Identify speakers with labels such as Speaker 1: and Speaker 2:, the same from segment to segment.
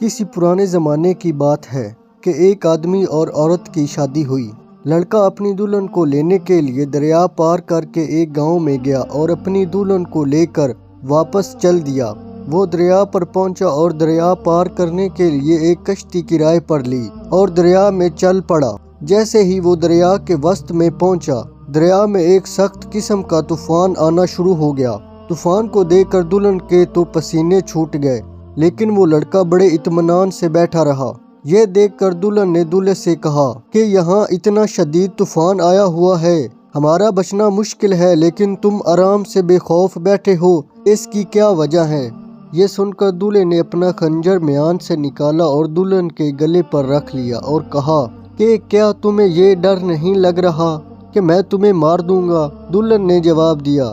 Speaker 1: کسی پرانے زمانے کی بات ہے کہ ایک آدمی اور عورت کی شادی ہوئی۔ لڑکا اپنی دلہن کو لینے کے لیے دریا پار کر کے ایک گاؤں میں گیا اور اپنی دلہن کو لے کر واپس چل دیا۔ وہ دریا پر پہنچا اور دریا پار کرنے کے لیے ایک کشتی کرائے پر لی اور دریا میں چل پڑا۔ جیسے ہی وہ دریا کے وسط میں پہنچا، دریا میں ایک سخت قسم کا طوفان آنا شروع ہو گیا۔ طوفان کو دیکھ کر دلہن کے تو پسینے چھوٹ گئے، لیکن وہ لڑکا بڑے اطمینان سے بیٹھا رہا۔ یہ دیکھ کر دلہن نے دولہے سے کہا کہ یہاں اتنا شدید طوفان آیا ہوا ہے، ہمارا بچنا مشکل ہے، لیکن تم آرام سے بے خوف بیٹھے ہو، اس کی کیا وجہ ہے؟ یہ سن کر دولہے نے اپنا خنجر میان سے نکالا اور دلہن کے گلے پر رکھ لیا اور کہا کہ کیا تمہیں یہ ڈر نہیں لگ رہا کہ میں تمہیں مار دوں گا؟ دلہن نے جواب دیا،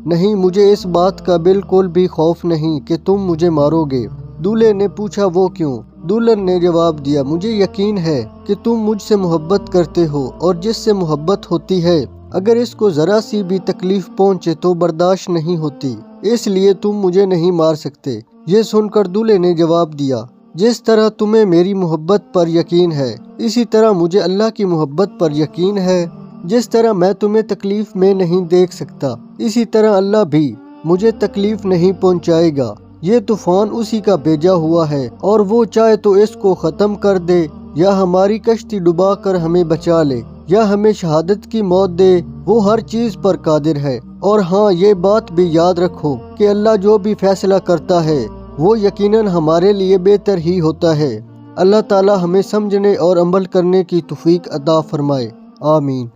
Speaker 1: نہیں، مجھے اس بات کا بالکل بھی خوف نہیں کہ تم مجھے مارو گے۔ دولہے نے پوچھا، وہ کیوں؟ دلہن نے جواب دیا، مجھے یقین ہے کہ تم مجھ سے محبت کرتے ہو، اور جس سے محبت ہوتی ہے اگر اس کو ذرا سی بھی تکلیف پہنچے تو برداشت نہیں ہوتی، اس لیے تم مجھے نہیں مار سکتے۔ یہ سن کر دولہے نے جواب دیا، جس طرح تمہیں میری محبت پر یقین ہے، اسی طرح مجھے اللہ کی محبت پر یقین ہے۔ جس طرح میں تمہیں تکلیف میں نہیں دیکھ سکتا، اسی طرح اللہ بھی مجھے تکلیف نہیں پہنچائے گا۔ یہ طوفان اسی کا بھیجا ہوا ہے، اور وہ چاہے تو اس کو ختم کر دے، یا ہماری کشتی ڈبا کر ہمیں بچا لے، یا ہمیں شہادت کی موت دے۔ وہ ہر چیز پر قادر ہے۔ اور ہاں، یہ بات بھی یاد رکھو کہ اللہ جو بھی فیصلہ کرتا ہے وہ یقیناً ہمارے لیے بہتر ہی ہوتا ہے۔ اللہ تعالی ہمیں سمجھنے اور عمل کرنے کی توفیق عطا فرمائے، آمین۔